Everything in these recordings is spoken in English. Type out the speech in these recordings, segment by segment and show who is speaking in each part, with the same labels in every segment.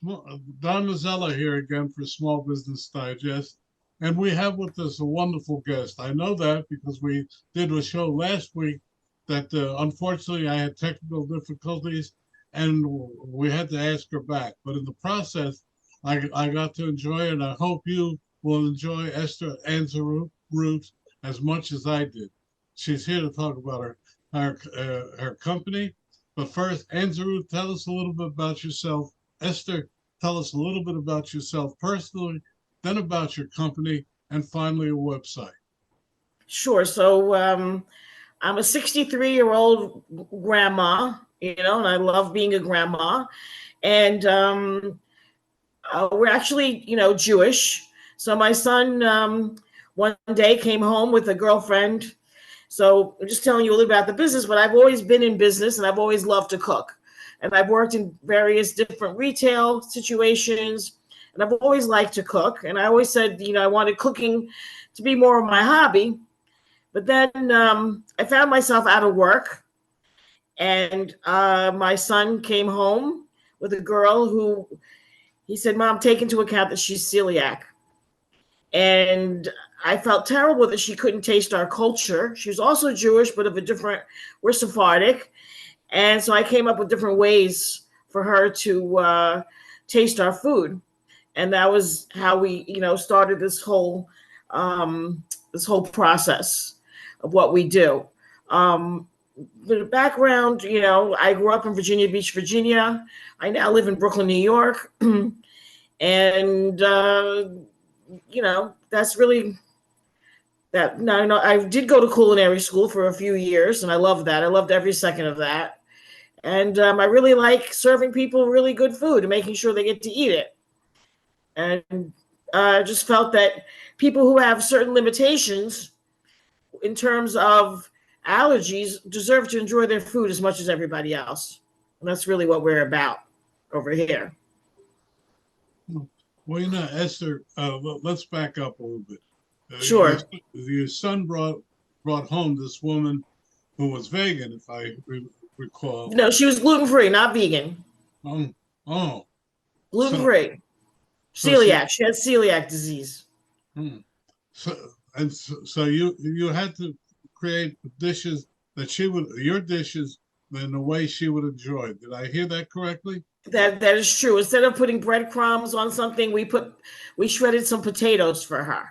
Speaker 1: Don Mazzella here again for Small Business Digest. And we have with us a wonderful guest. I know that because we did a show last week that unfortunately I had technical difficulties and we had to ask her back. But in the process, I got to enjoy it. And I hope you will enjoy Esther Ansaroot as much as I did. She's here to talk about her company. But first, Ansaroot, tell us a little bit about yourself. Esther, tell us a little bit about yourself personally, then about your company, and finally a website.
Speaker 2: Sure. So I'm a 63-year-old grandma, and I love being a grandma. And we're actually, Jewish. So my son one day came home with a girlfriend. So I'm just telling you a little about the business, but I've always been in business and I've always loved to cook. And I've worked in various different retail situations, and I've always liked to cook. And I always said, I wanted cooking to be more of my hobby. But then I found myself out of work, and my son came home with a girl who he said, "Mom, take into account that she's celiac." And I felt terrible that she couldn't taste our culture. She was also Jewish, but we're Sephardic. And so I came up with different ways for her to taste our food. And that was how we, started this whole process of what we do. The background, I grew up in Virginia Beach, Virginia. I now live in Brooklyn, New York. And, that's really that. No, I did go to culinary school for a few years, and I loved that. I loved every second of that. And I really like serving people really good food and making sure they get to eat it. And I just felt that people who have certain limitations in terms of allergies deserve to enjoy their food as much as everybody else. And that's really what we're about over here.
Speaker 1: Well, Esther, let's back up a little bit.
Speaker 2: Sure.
Speaker 1: Your son brought home this woman who was vegan, if I recall.
Speaker 2: No, she was gluten-free, not vegan.
Speaker 1: Oh.
Speaker 2: Gluten-free. Celiac. She had celiac disease.
Speaker 1: So you had to create dishes that your dishes in a way she would enjoy. Did I hear that correctly?
Speaker 2: That is true. Instead of putting breadcrumbs on something, we shredded some potatoes for her.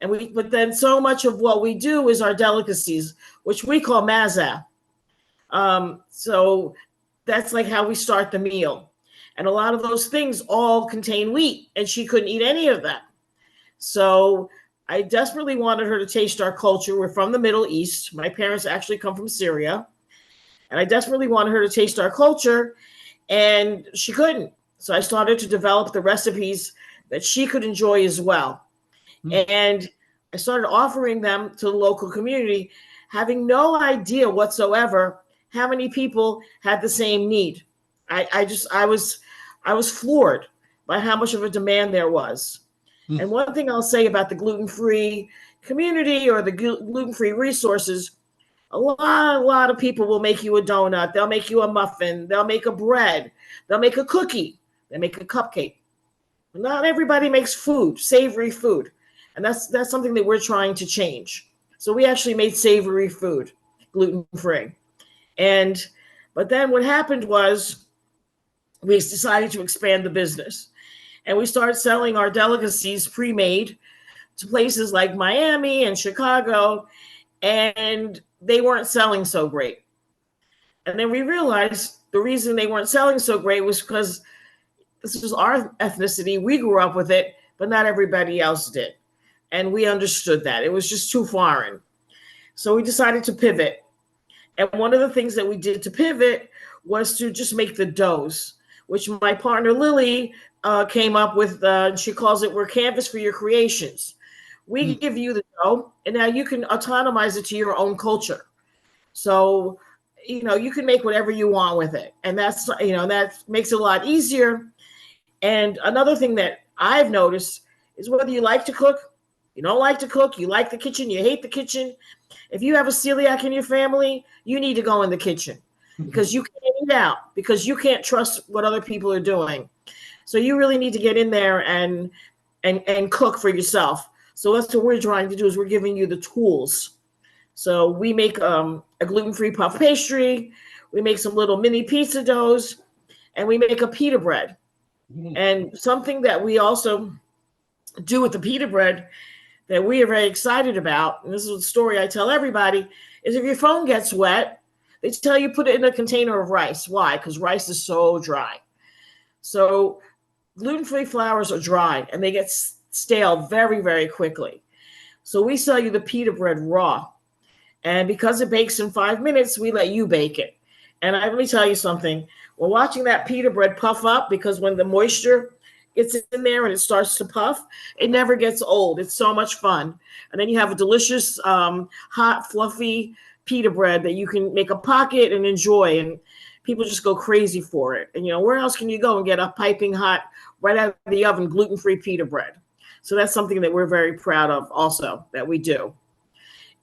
Speaker 2: But then so much of what we do is our delicacies, which we call maza. So that's like how we start the meal. And a lot of those things all contain wheat, and she couldn't eat any of that. So I desperately wanted her to taste our culture. We're from the Middle East. My parents actually come from Syria. And I desperately wanted her to taste our culture, and she couldn't. So I started to develop the recipes that she could enjoy as well. And I started offering them to the local community, having no idea whatsoever how many people had the same need. I was floored by how much of a demand there was. And one thing I'll say about the gluten-free community or the gluten-free resources, a lot of people will make you a donut. They'll make you a muffin. They'll make a bread. They'll make a cookie. They make a cupcake. Not everybody makes food, savory food. And that's something that we're trying to change. So we actually made savory food, gluten-free. But then what happened was we decided to expand the business. And we started selling our delicacies pre-made to places like Miami and Chicago, and they weren't selling so great. And then we realized the reason they weren't selling so great was because this was our ethnicity. We grew up with it, but not everybody else did. And we understood that. It was just too foreign. So we decided to pivot. And one of the things that we did to pivot was to just make the doughs, which my partner Lily came up with. She calls it, "We're canvas for your creations." We give you the dough, and now you can autonomize it to your own culture. So, you can make whatever you want with it. And that makes it a lot easier. And another thing that I've noticed is whether you like to cook, you don't like to cook, you like the kitchen, you hate the kitchen. If you have a celiac in your family, you need to go in the kitchen because you can't eat out, because you can't trust what other people are doing. So you really need to get in there and cook for yourself. So that's what we're trying to do, is we're giving you the tools. So we make a gluten-free puff pastry. We make some little mini pizza doughs, and we make a pita bread.
Speaker 1: Mm.
Speaker 2: And something that we also do with the pita bread that we are very excited about, and this is a story I tell everybody, is if your phone gets wet, they tell you put it in a container of rice. Why? Because rice is so dry. So gluten-free flours are dry and they get stale very, very quickly. So we sell you the pita bread raw. And because it bakes in 5 minutes, we let you bake it. And let me tell you something. We're watching that pita bread puff up, because when the moisture gets in there and it starts to puff, it never gets old. It's so much fun. And then you have a delicious, hot, fluffy pita bread that you can make a pocket and enjoy. And people just go crazy for it. And, where else can you go and get a piping hot, right out of the oven, gluten-free pita bread? So that's something that we're very proud of also, that we do.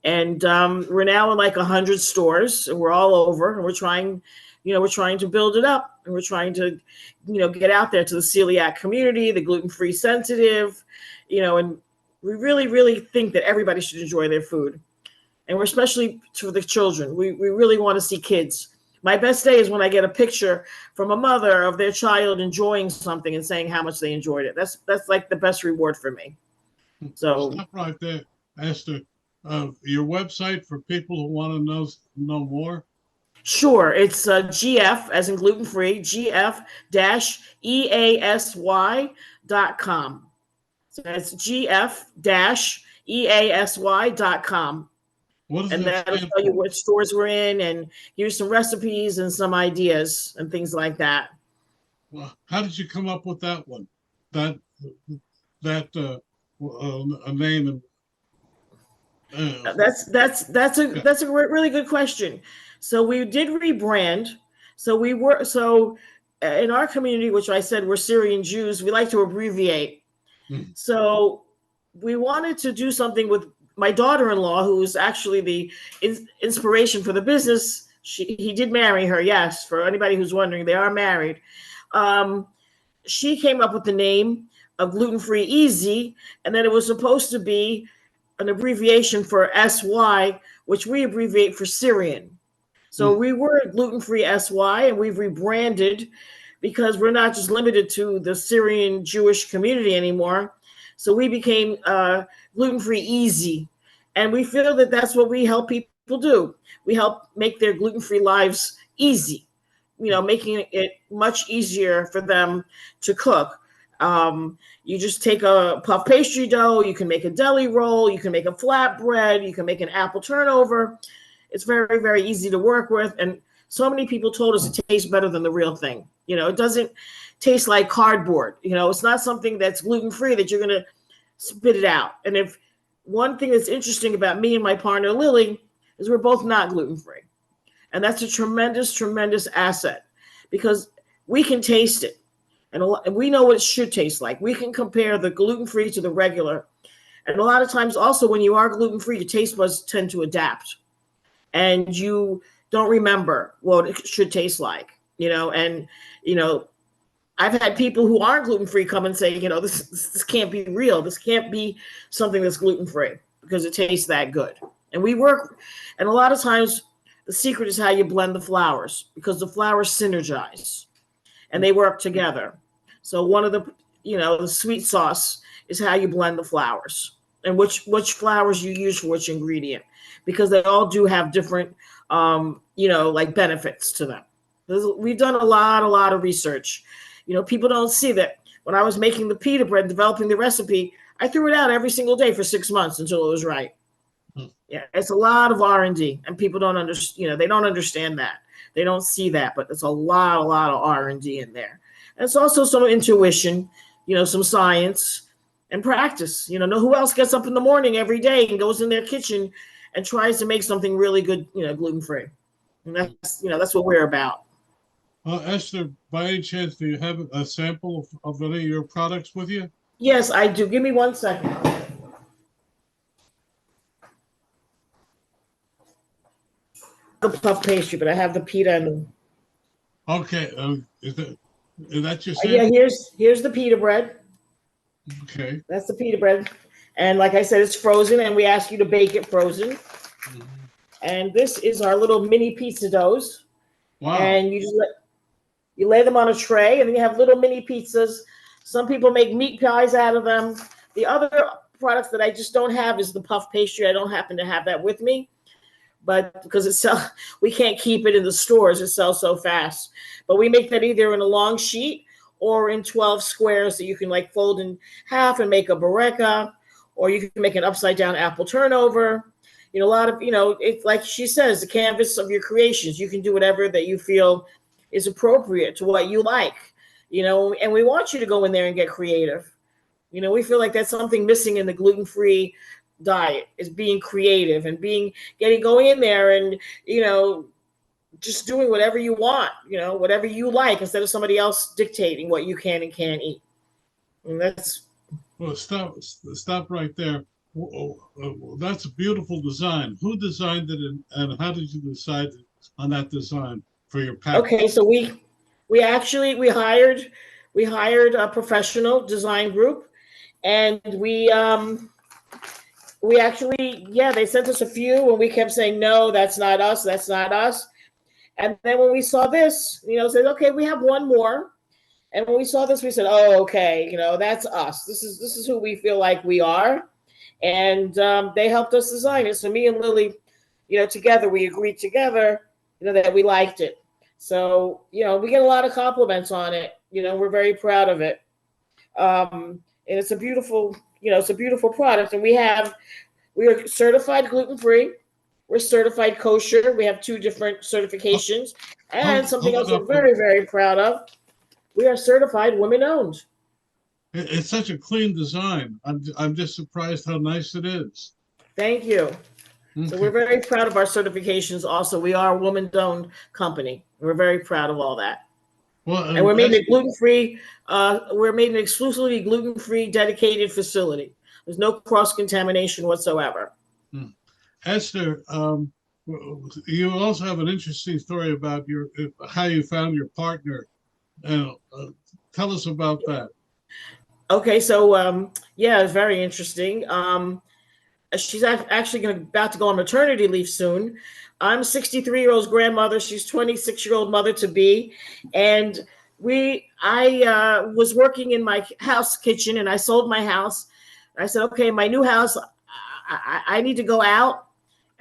Speaker 2: And we're now in like 100 stores, and we're all over, and we're trying to build it up, and we're trying to, get out there to the celiac community, the gluten-free sensitive, and we really, really think that everybody should enjoy their food. And we're especially for the children. We really want to see kids. My best day is when I get a picture from a mother of their child enjoying something and saying how much they enjoyed it. That's like the best reward for me. So
Speaker 1: Stop right there, Esther. Your website for people who want to know more.
Speaker 2: sure, it's GF as in gluten free, GF-EASY.com. So that's GF-EASY.com.
Speaker 1: What does
Speaker 2: And
Speaker 1: that
Speaker 2: that'll
Speaker 1: stand
Speaker 2: tell you
Speaker 1: for?
Speaker 2: what stores we're in and give you some recipes and some ideas and things like that.
Speaker 1: Well, how did you come up with that one? That that a name and
Speaker 2: That's a
Speaker 1: yeah.
Speaker 2: really good question. So we did rebrand. So in our community, which I said we're Syrian Jews, we like to abbreviate.
Speaker 1: Mm.
Speaker 2: So we wanted to do something with my daughter-in-law, who is actually the inspiration for the business. He did marry her. Yes, for anybody who's wondering, they are married. Um, she came up with the name of gluten-free easy, and then it was supposed to be an abbreviation for SY, which we abbreviate for Syrian. So
Speaker 1: Mm.
Speaker 2: we were gluten-free SY, and we've rebranded because we're not just limited to the Syrian Jewish community anymore. So we became gluten-free easy. And we feel that that's what we help people do. We help make their gluten-free lives easy, making it much easier for them to cook. You just take a puff pastry dough, you can make a deli roll, you can make a flatbread, you can make an apple turnover. It's very, very easy to work with. And so many people told us it tastes better than the real thing. It doesn't taste like cardboard. It's not something that's gluten-free that you're going to spit it out. And if one thing that's interesting about me and my partner, Lily, is we're both not gluten-free. And that's a tremendous, tremendous asset, because we can taste it. And we know what it should taste like. We can compare the gluten-free to the regular. And a lot of times also when you are gluten-free, your taste buds tend to adapt. And you don't remember what it should taste like, and, I've had people who aren't gluten-free come and say, this can't be real. This can't be something that's gluten-free because it tastes that good. And and a lot of times the secret is how you blend the flours, because the flours synergize and they work together. So one of the sweet sauce is how you blend the flours and which flours you use for which ingredient, because they all do have different, like benefits to them. We've done a lot of research. People don't see that when I was making the pita bread, developing the recipe, I threw it out every single day for 6 months until it was right.
Speaker 1: Mm.
Speaker 2: Yeah, it's a lot of R&D, and people don't understand. They don't understand that. They don't see that, but it's a lot of R&D in there. And it's also some intuition, some science and practice. Know who else gets up in the morning every day and goes in their kitchen and tries to make something really good, gluten-free. And that's what we're about.
Speaker 1: Esther, by any chance, do you have a sample of any of your products with you?
Speaker 2: Yes, I do. Give me 1 second. The puff pastry, but I have the pita and
Speaker 1: Okay. Is it? Is that your
Speaker 2: Yeah,
Speaker 1: sample?
Speaker 2: here's the pita bread.
Speaker 1: Okay.
Speaker 2: That's the pita bread. And like I said, it's frozen, and we ask you to bake it frozen.
Speaker 1: Mhm.
Speaker 2: And this is our little mini pizza doughs.
Speaker 1: Wow.
Speaker 2: And you lay them on a tray, and then you have little mini pizzas. Some people make meat pies out of them. The other products that I just don't have is the puff pastry. I don't happen to have that with me, but because we can't keep it in the stores. It sells so fast. But we make that either in a long sheet or in 12 squares that you can like fold in half and make a barreca, or you can make an upside down apple turnover. A lot of, it's like she says, the canvas of your creations. You can do whatever that you feel is appropriate to what you like, and we want you to go in there and get creative. We feel like that's something missing in the gluten-free diet, is being creative and going in there and, just doing whatever you want, whatever you like, instead of somebody else dictating what you can and can't eat. And that's
Speaker 1: Well, stop right there. That's a beautiful design. Who designed it, and how did you decide on that design for your
Speaker 2: okay.
Speaker 1: package?
Speaker 2: So we hired a professional design group, and we actually, yeah, they sent us a few, and we kept saying, no, that's not us, that's not us. And then when we saw this, said, okay, we have one more. And when we saw this, we said, oh, okay, that's us. This is who we feel like we are. And they helped us design it. So me and Lily, together, we agreed together, that we liked it. So, we get a lot of compliments on it. We're very proud of it. And it's a beautiful product. And we are certified gluten free. We're certified kosher. We have two different certifications. And something
Speaker 1: Hold
Speaker 2: else
Speaker 1: it
Speaker 2: we're
Speaker 1: up.
Speaker 2: very, very proud of, we are certified women owned.
Speaker 1: It's such a clean design. I'm just surprised how nice it is.
Speaker 2: Thank you. So we're
Speaker 1: Okay.
Speaker 2: very proud of our certifications. Also, we are a woman owned company. We're very proud of all that.
Speaker 1: Well,
Speaker 2: And we're made in a gluten free, we're made in an exclusively gluten free dedicated facility. There's no cross contamination whatsoever.
Speaker 1: hmm. Esther, you also have an interesting story about your how you found your partner. Tell us about that.
Speaker 2: Okay, so yeah, it's very interesting. She's actually about to go on maternity leave soon. I'm 63-year-old grandmother. She's 26-year-old mother to be, and I was working in my house kitchen, and I sold my house. I said, okay, my new house, I need to go out,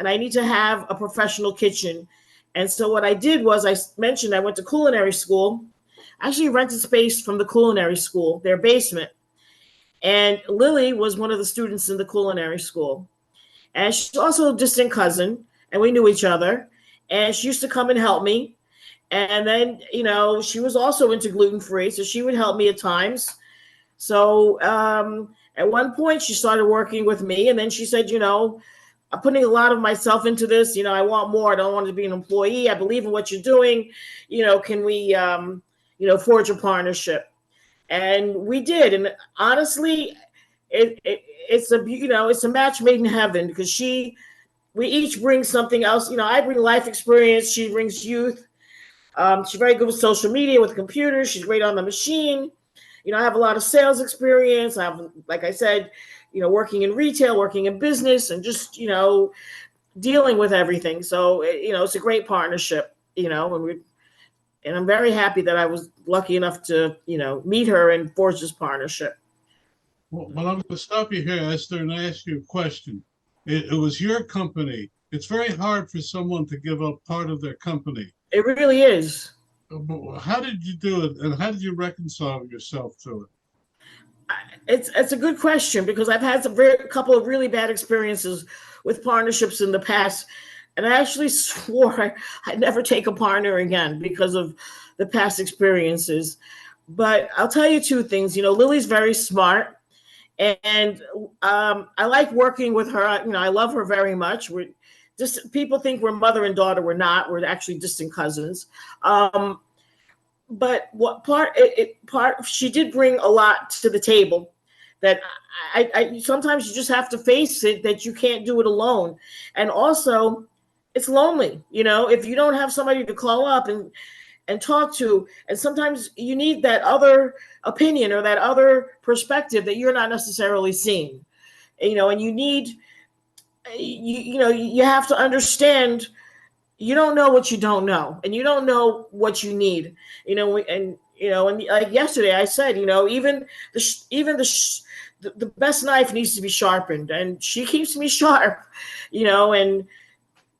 Speaker 2: and I need to have a professional kitchen. And so what I did was I mentioned I went to culinary school. I actually rented space from the culinary school, their basement. And Lily was one of the students in the culinary school. And she's also a distant cousin, and we knew each other. And she used to come and help me. And then, she was also into gluten free, so she would help me at times. So at one point, she started working with me, and then she said, I'm putting a lot of myself into this. I want more. I don't want to be an employee. I believe in what you're doing. Can we, forge a partnership? And we did. And honestly, it's a match made in heaven, because we each bring something else. I bring life experience. She brings youth. She's very good with social media, with computers. She's great on the machine. I have a lot of sales experience. I have, like I said, working in retail, working in business, and just, dealing with everything. So, it's a great partnership, and I'm very happy that I was lucky enough to, meet her and forge this partnership.
Speaker 1: Well, I'm going to stop you here, Esther, and ask you a question. It was your company. It's very hard for someone to give up part of their company.
Speaker 2: It really is.
Speaker 1: How did you do it, and how did you reconcile yourself to it?
Speaker 2: It's a good question, because I've had a couple of really bad experiences with partnerships in the past, and I actually swore I'd never take a partner again because of the past experiences. But I'll tell you two things. Lily's very smart, and I like working with her. I love her very much. We're just, people think we're mother and daughter. We're not. We're actually distant cousins. But what part she did bring a lot to the table, that I sometimes you just have to face it, that you can't do it alone. And also, it's lonely, if you don't have somebody to call up, and talk to. And sometimes you need that other opinion or that other perspective that you're not necessarily seeing. And you need, you have to understand you don't know what you don't know, and you don't know what you need. And like yesterday I said, even the best knife needs to be sharpened, and she keeps me sharp. And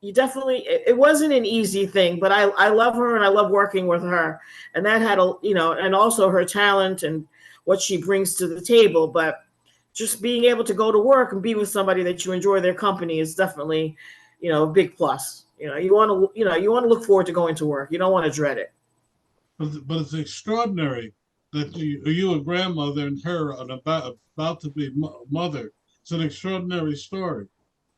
Speaker 2: you definitely, it wasn't an easy thing, but I love her and I love working with her, and that had and also her talent and what she brings to the table. But just being able to go to work and be with somebody that you enjoy their company is definitely, a big plus. You want to look forward to going to work. You don't want to dread it.
Speaker 1: But it's extraordinary that you a grandmother and her an about to be mother. It's an extraordinary story.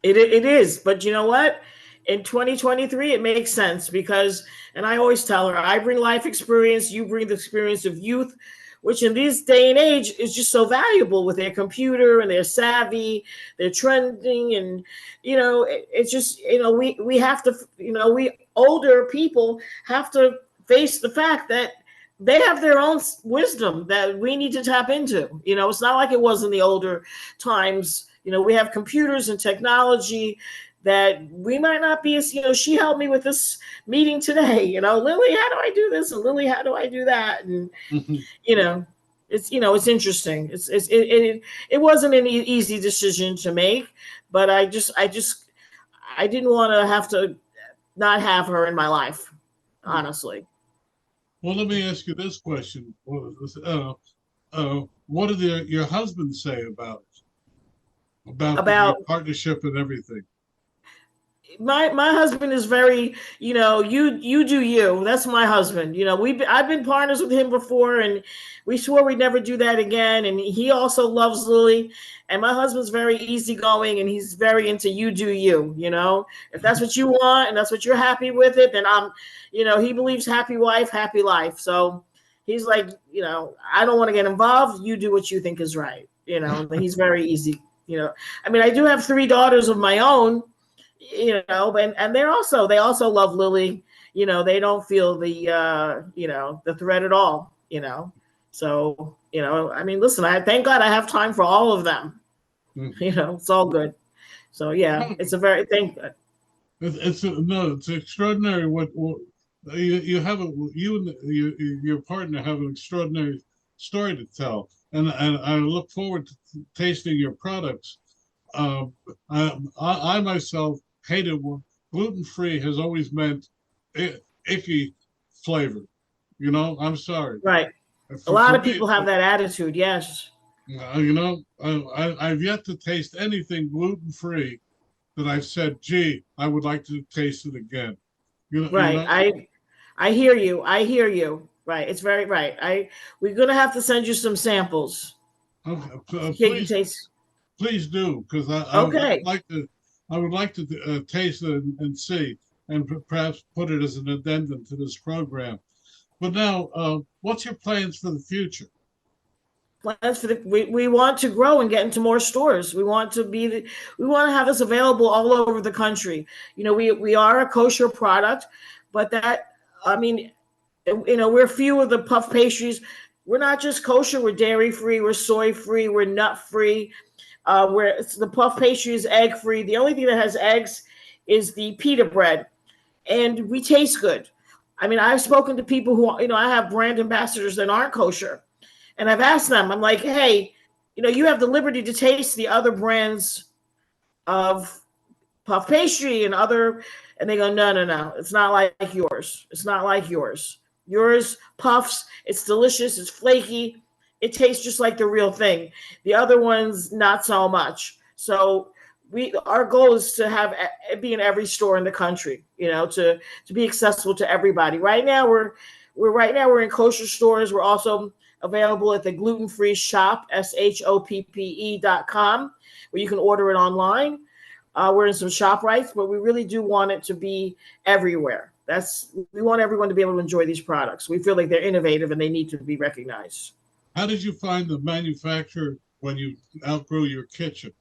Speaker 2: It is, but you know what? In 2023, it makes sense because, and I always tell her, I bring life experience, you bring the experience of youth, which in this day and age is just so valuable with their computer and their savvy, their trending, and it's just we have to we older people have to face the fact that they have their own wisdom that we need to tap into. It's not like it was in the older times. We have computers and technology that we might not be as, she helped me with this meeting today, Lily, how do I do this? And Lily, how do I do that? And, it's interesting. It wasn't an easy decision to make, but I didn't want to have to not have her in my life, honestly.
Speaker 1: Well, let me ask you this question. What did your husband say about your
Speaker 2: About
Speaker 1: partnership and everything?
Speaker 2: my husband is very, you do you. That's my husband. I've been partners with him before, and we swore we'd never do that again. And he also loves Lily, and my husband's very easygoing, and he's very into you do you. If that's what you want and that's what you're happy with it, then he believes happy wife, happy life. So he's like, I don't want to get involved. You do what you think is right. He's very easy. I do have 3 daughters of my own, and they also love Lily. They don't feel the threat at all. So listen, I thank God I have time for all of them. It's all good. So yeah, it's a very thank God.
Speaker 1: It's extraordinary what you have you and your partner have an extraordinary story to tell, and I look forward to tasting your products. Um, I myself hated one. Gluten-free has always meant icky flavor. I'm sorry.
Speaker 2: Right. A
Speaker 1: For
Speaker 2: lot of
Speaker 1: me,
Speaker 2: people have that attitude. Yes.
Speaker 1: I've yet to taste anything gluten-free that I've said, gee, I would like to taste it again. You
Speaker 2: Right.
Speaker 1: know.
Speaker 2: I hear you. I hear you. Right. It's very right. We're gonna have to send you some samples.
Speaker 1: Okay,
Speaker 2: Can you taste?
Speaker 1: please do, because
Speaker 2: Okay.
Speaker 1: I would like to taste it and see, and perhaps put it as an addendum to this program. But now, what's your plans for the future?
Speaker 2: Plans for we want to grow and get into more stores. We want to have this available all over the country. We are a kosher product, but we're few of the puff pastries. We're not just kosher, we're dairy free, we're soy free, we're nut free. Where the puff pastry is egg free. The only thing that has eggs is the pita bread, and we taste good. I've spoken to people who, I have brand ambassadors that aren't kosher, and I've asked them, I'm like, hey, you have the liberty to taste the other brands of puff pastry and they go, no, no, no, it's not like yours. It's not like yours. Yours puffs, it's delicious, it's flaky, it tastes just like the real thing. The other ones, not so much. So our goal is to have it be in every store in the country, to be accessible to everybody. Right now we're in kosher stores. We're also available at the gluten-free shop, shoppe.com, where you can order it online. We're in some shop rights, but we really do want it to be everywhere. We want everyone to be able to enjoy these products. We feel like they're innovative and they need to be recognized.
Speaker 1: How did you find the manufacturer when you outgrew your kitchen?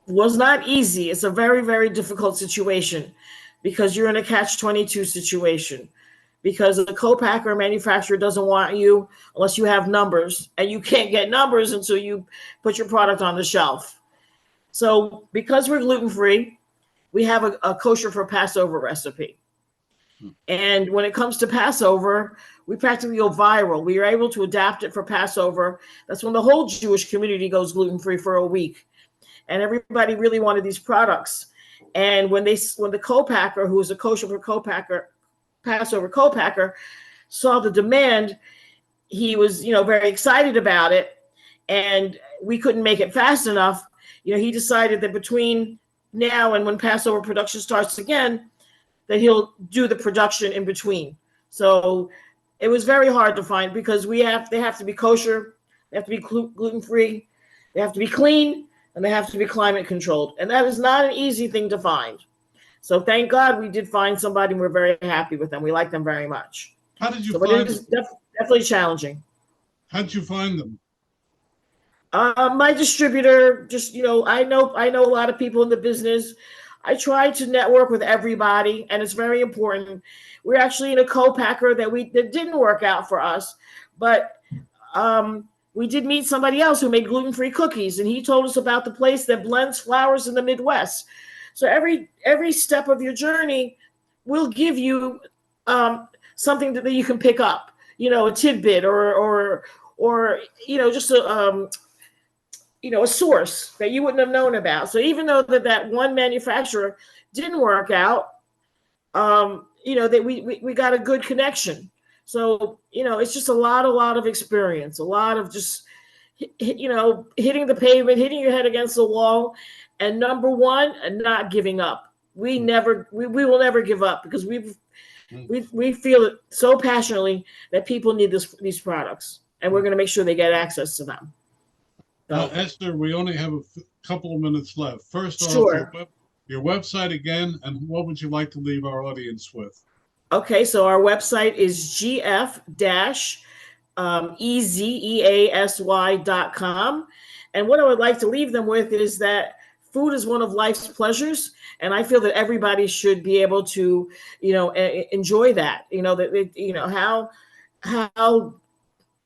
Speaker 2: Was not easy. It's a very, very difficult situation because you're in a catch-22 situation. because the co-packer manufacturer doesn't want you unless you have numbers, and you can't get numbers until you put your product on the shelf. So because we're gluten-free, we have a kosher for Passover recipe. And when it comes to Passover, we practically go viral. We are able to adapt it for Passover. That's when the whole Jewish community goes gluten-free for a week. And everybody really wanted these products. And when the co-packer, who was a kosher for co-packer, Passover co-packer, saw the demand, he was, very excited about it. And we couldn't make it fast enough. He decided that between now and when Passover production starts again, that he'll do the production in between. So it was very hard to find because they have to be kosher, they have to be gluten-free, they have to be clean, and they have to be climate controlled. And that is not an easy thing to find. So thank God we did find somebody, and we're very happy with them. We like them very much.
Speaker 1: How did you
Speaker 2: find them? But it is definitely challenging.
Speaker 1: How did you find them?
Speaker 2: My distributor, just, I know a lot of people in the business. I try to network with everybody, and it's very important. We're actually in a co-packer that didn't work out for us, but we did meet somebody else who made gluten-free cookies, and he told us about the place that blends flours in the Midwest. So every step of your journey will give you something that you can pick up, a tidbit or just a source that you wouldn't have known about. So even though that one manufacturer didn't work out, that we got a good connection. So, it's just a lot of experience, a lot of just, hitting the pavement, hitting your head against the wall. And number one, and not giving up. We will never give up because we feel it so passionately that people need these products, and we're going to make sure they get access to them.
Speaker 1: Esther, we only have a couple of minutes left. First off,
Speaker 2: sure.
Speaker 1: Your website again, and what would you like to leave our audience with?
Speaker 2: Okay, so our website is gf-ezeasy.com. And what I would like to leave them with is that food is one of life's pleasures, and I feel that everybody should be able to, enjoy that. How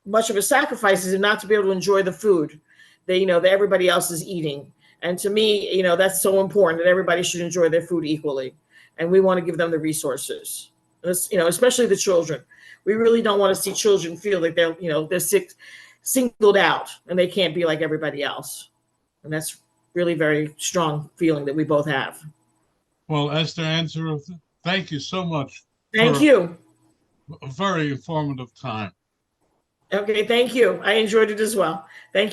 Speaker 2: much of a sacrifice is it not to be able to enjoy the food that everybody else is eating? And to me, that's so important that everybody should enjoy their food equally, and we want to give them the resources. Especially the children. We really don't want to see children feel like they're singled out and they can't be like everybody else. And that's really very strong feeling that we both have.
Speaker 1: Well, Esther Ansaroot, thank you so much.
Speaker 2: Thank you.
Speaker 1: A very informative time.
Speaker 2: Okay, thank you. I enjoyed it as well. Thank you.